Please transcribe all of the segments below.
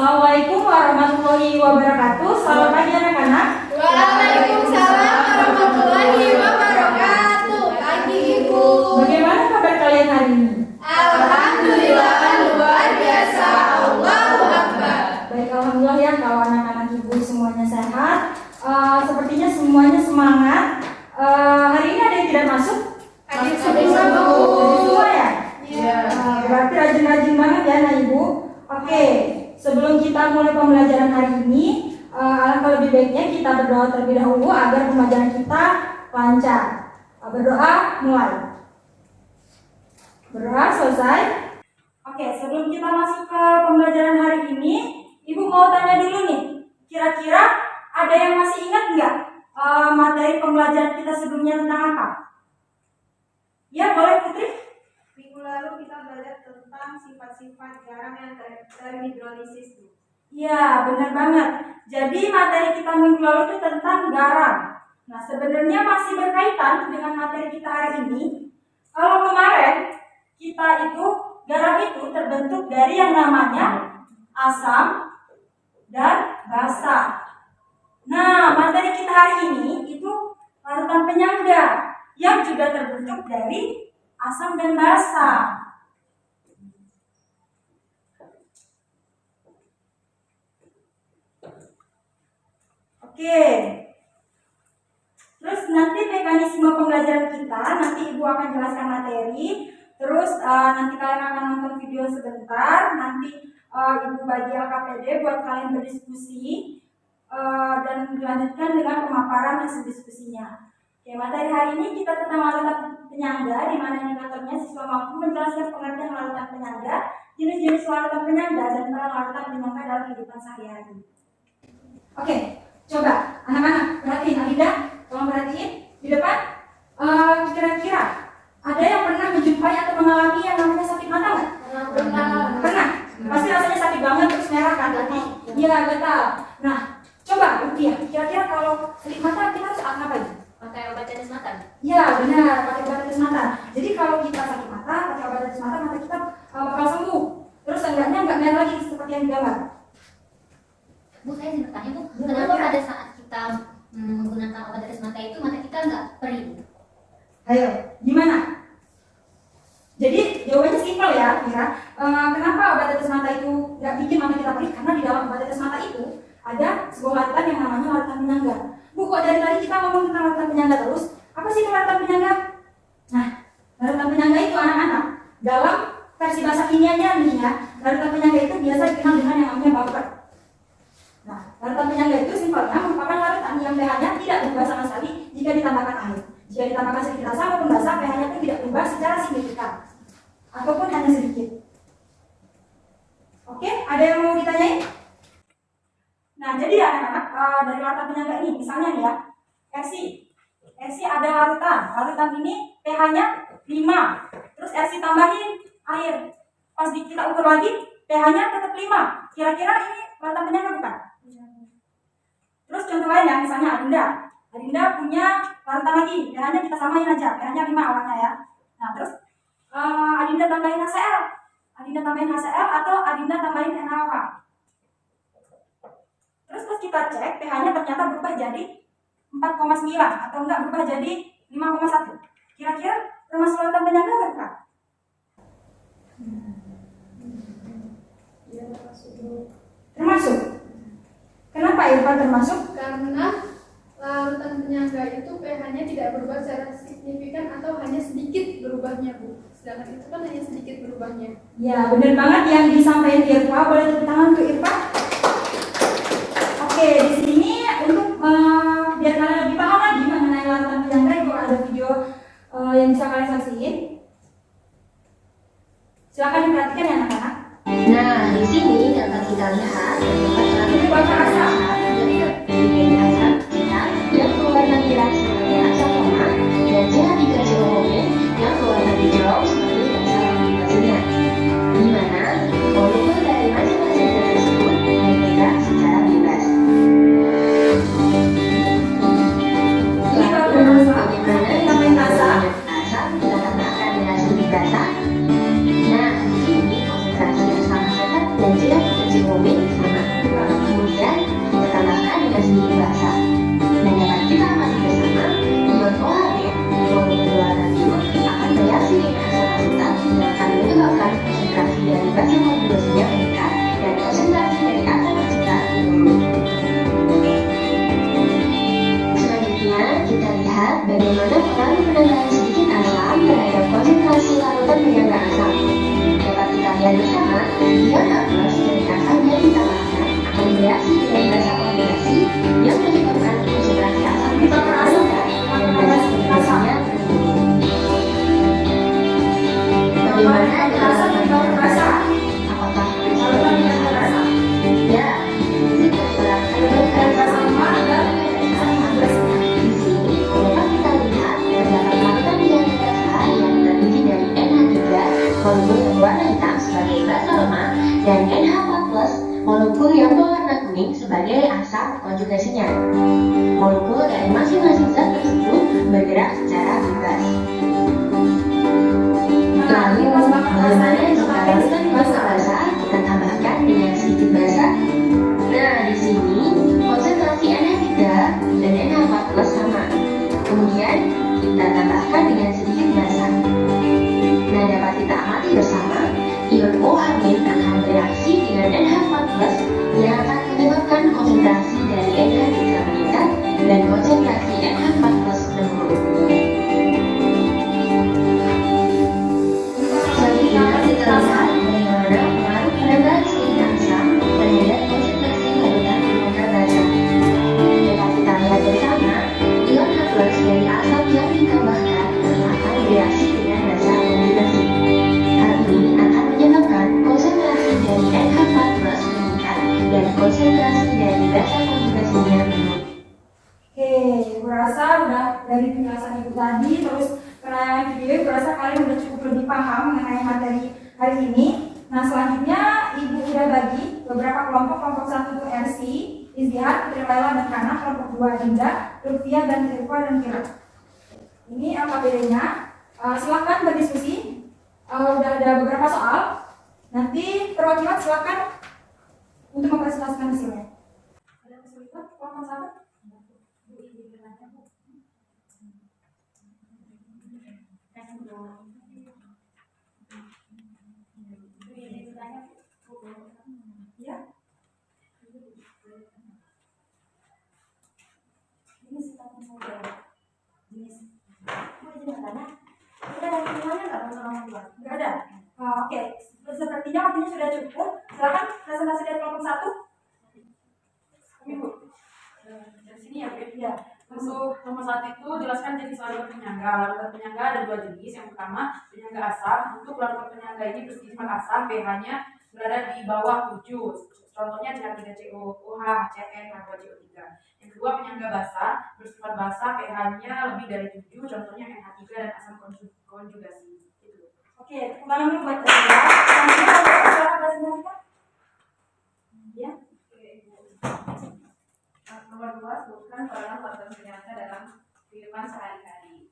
Assalamualaikum warahmatullahi wabarakatuh. Selamat pagi anak-anak. Waalaikumsalam warahmatullahi wabarakatuh. Pagi Ibu. Bagaimana kabar kalian hari ini? Alhamdulillah luar biasa. Allahu Akbar. Baik, alhamdulillah ya kalau anak-anak ibu semuanya sehat. Sepertinya semuanya semangat. Hari ini ada yang tidak masuk? Hadir Semua ya? Iya. Berarti rajin-rajin banget ya anak ibu. Oke, sebelum kita mulai pembelajaran hari ini, alangkah lebih baiknya kita berdoa terlebih dahulu agar pembelajaran kita lancar. Berdoa mulai. Berdoa selesai. Oke, sebelum kita masuk ke pembelajaran hari ini, ibu mau tanya dulu nih, kira-kira ada yang masih ingat nggak materi pembelajaran kita sebelumnya tentang apa? Ya, boleh Putri. Minggu lalu kita belajar tentang sifat-sifat garam yang terhidrolisis. Ya, benar banget. Jadi materi kita minggu lalu itu tentang garam. Nah, sebenarnya masih berkaitan dengan materi kita hari ini. Kalau kemarin kita itu garam itu terbentuk dari yang namanya asam dan basa. Nah, materi kita hari ini itu larutan penyangga yang juga terbentuk dari asam dan basa. Oke. Terus nanti mekanisme pembelajaran kita, nanti ibu akan jelaskan materi. Terus nanti kalian akan nonton video sebentar. Nanti ibu bagi LKPD buat kalian berdiskusi dan dilanjutkan dengan pemaparan hasil diskusinya. Oke, materi hari ini kita tentang larutan penyangga, di mana indikatornya siswa mampu menjelaskan pengertian larutan penyangga, jenis-jenis larutan penyangga, dan peran larutan penyangga dalam kehidupan sehari-hari. Oke, coba anak-anak perhatiin, Adinda, tolong perhatiin di depan. Kira-kira ada yang pernah menjumpai atau mengalami yang namanya sakit mata nggak? Pernah. Pasti rasanya sakit banget terus merah kan? Iya, betul. Nah, coba Rupiah, kira-kira kalau sakit mata kita harus ngapain? Pakai obat tetes mata. Iya benar, pakai obat tetes mata. Jadi kalau kita sakit mata, pakai obat tetes mata, mata kita bakal sembuh. Terus enggaknya nggak merah lagi seperti yang digambar. Bu, saya ingin bertanya Bu, kenapa pada saat kita menggunakan obat tetes mata itu mata kita nggak perih? Ayo, gimana? Jadi jawabannya simpel ya, Mira. Kenapa obat tetes mata itu nggak bikin mata kita perih? Karena di dalam obat tetes mata itu ada sebuah larutan yang namanya larutan penyangga. Bu, kok dari tadi kita ngomong tentang larutan penyangga terus? Apa sih itu larutan penyangga? Nah, larutan penyangga itu anak-anak dalam versi bahasa kimianya nih ya, larutan penyangga itu biasa dikenal dengan yang namanya buffer. Nah, larutan penyangga itu simpelnya merupakan larutan yang pH-nya tidak berubah sama sekali jika ditambahkan air. Jika ditambahkan sedikit asam maupun basa, pH-nya pun tidak berubah secara signifikan ataupun hanya sedikit. Oke, ada yang mau ditanyain? Nah, jadi ya anak-anak, dari larutan penyangga ini, misalnya nih ya, Rc ada larutan ini pH-nya 5, terus Rc tambahin air, pas kita ukur lagi, pH-nya tetap 5, kira-kira ini larutan penyangga bukan? Terus contoh lain ya, misalnya Adinda punya larutan lagi, pH-nya kita samain aja, pH-nya 5 awalnya ya. Nah, terus Adinda tambahin HCl atau Adinda tambahin NaOH. Terus pas kita cek, pH-nya ternyata berubah jadi 4,9 atau enggak berubah jadi 5,1. Kira-kira termasuk larutan penyangga enggak bukan? Termasuk. Kenapa Irfan termasuk? Karena larutan penyangga itu pH-nya tidak berubah secara signifikan atau hanya sedikit berubahnya, Bu. Sedangkan itu kan hanya sedikit berubahnya. Ya, benar banget yang disampaikan Irfan. Boleh tepuk tangan untuk Irfan? Oke, di sini untuk biar kalian lebih paham lagi mengenai larutan penyangga, itu ada video yang bisa kalian saksiin. Silakan diperhatikan ya anak-anak. Nah, di sini dapat kita lihat Ini bakar asam. dari asam kita yang berwarna merah seperti asam lemak dan CH3COOH yang berwarna hijau seperti asam aminoasida. Di mana molekul dari masing-masing zat tersebut bergerak secara bebas. Ini bakar asam. Bagaimana Tambahin asam. asam kita mana pengaruh penambahan sedikit asam terhadap konsentrasi larutan penyangga asam. Dapat kita lihat bersama, ion H+ dari asam yang ditambahkan akan bereaksi dengan basa kombinasi yang menyebabkan konsentrasi asam menjadi rendah dan basa kombinasinya menurun. Bagaimana dengan larutan rasa? Apakah larutan yang rasa? Ya, jika larutan bersama dan di sini dapat kita lihat terdapat larutan penyangga dasar yang terdiri dari NH3 molekul yang berwarna hitam sebagai basa lemah dan NH4+ molekul yang berwarna kuning sebagai asam konjugasinya. Molekul dari masing-masing zat tersebut bergerak secara bebas. Lalu, bagaimana jika larutan basa kita tambahkan dengan sedikit basa? Nah, di sini konsentrasi NH3 dan NH4+ sama. Kemudian kita tambahkan dengan sedikit basa. Nah, dapat kita amati bersama, ion OH- akan bereaksi dengan NH4+ yang akan menyebabkan konsentrasi dari NH3 meningkat dan konsentrasi NH4+ menurun. Selanjutnya kita lihat bagaimana pengaruh penambahan sedikit asam terhadap konsentrasi larutan penyangga basa. Dapat kita lihat bersama, ion H+ dari asam yang ditambahkan akan bereaksi dengan basa konjugasi. Hal ini akan menyebabkan konsentrasi dari NH4+ meningkat dan konsentrasi dari basa konjugasinya menurun. Oke, gue rasa udah dari penjelasan ibu tadi, terus karena video gue rasa kalian udah cukup lebih paham mengenai materi hari ini. Nah, selanjutnya ibu udah bagi beberapa kelompok 1 untuk RC, Izdihat, Putri Laila dan Kana, kelompok 2 Dinda, Lutfia dan Irfa dan Kira. Ini LKPD-nya. Silakan berdiskusi. Udah ada beberapa soal. Nanti perwakilan silakan untuk mempresentasikan hasilnya. Ada kesulitan kelompok 1? Ya. Ini sifatnya saja. Jenis. Mau jenis mana? Kita ada hitungannya nggak teman-teman? Nggak ada. Oke. Sepertinya waktunya sudah cukup. Silakan presentasi dari kelompok 1. Ibu, dari sini ya, Bu. Ya. Untuk nomor 1 itu jelaskan jenis larutan penyangga. Larutan penyangga ada 2 jenis. Yang pertama penyangga asam. Untuk larutan penyangga ini bersifat asam, pH-nya berada di bawah 7. Contohnya CH3COOH, HCN, H2CO3. Yang kedua penyangga basa, bersifat basa, pH-nya lebih dari 7. Contohnya NH3 dan asam konjugasi. Itu. Oke, kembali dulu buat saya. Selanjutnya silakan presentasikan. Ya. Nomor 2, sebutkan peran larutan penyangga dalam kehidupan sehari-hari.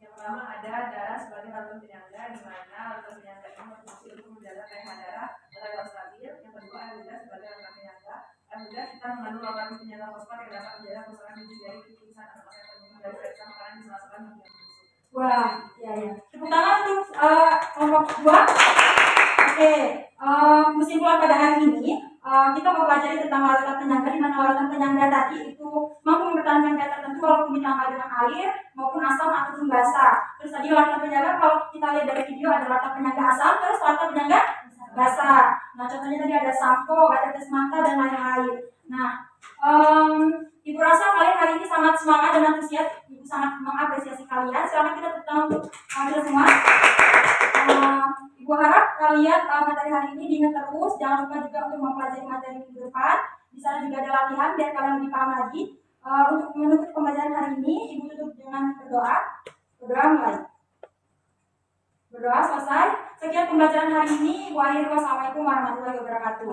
Yang pertama ada darah sebagai larutan penyangga, di mana larutan penyangga ini berfungsi untuk menjaga pH darah agar stabil. Yang kedua, air udah sebagai larutan penyangga. Air udah kita mengandung larutan penyangga fosfat yang dapat menjaga kerusakan biji dari lapisan atau yang terbentuk dari lapisan makanan di sela-sela yang busuk. Wah, ya. Tepuk tangan untuk kelompok 2. Oke, kesimpulan pada hari ini kita mau pelajari tentang larutan penyangga, di mana larutan penyangga tadi itu mampu mempertahankan pH tertentu walaupun ditambah dengan air maupun asam ataupun basa. Terus tadi larutan penyangga kalau kita lihat dari video ada larutan penyangga asam, terus larutan penyangga basa. Nah, contohnya tadi ada sampo, ada tes mata dan lain-lain. Nah, ibu rasa kalian hari ini sangat semangat dan antusias. Ibu sangat mengapresiasi kalian. Silakan kita tepuk tangan untuk kita semua. Ibu harap kalian materi hari ini diingat terus. Jangan lupa juga untuk mempelajari materi minggu depan. Di sana juga ada latihan biar kalian lebih paham lagi. Untuk menutup pembelajaran hari ini, ibu tutup dengan berdoa. Berdoa mulai. Berdoa selesai. Sekian pembelajaran hari ini. Ibu akhiri. Wassalamualaikum warahmatullahi wabarakatuh.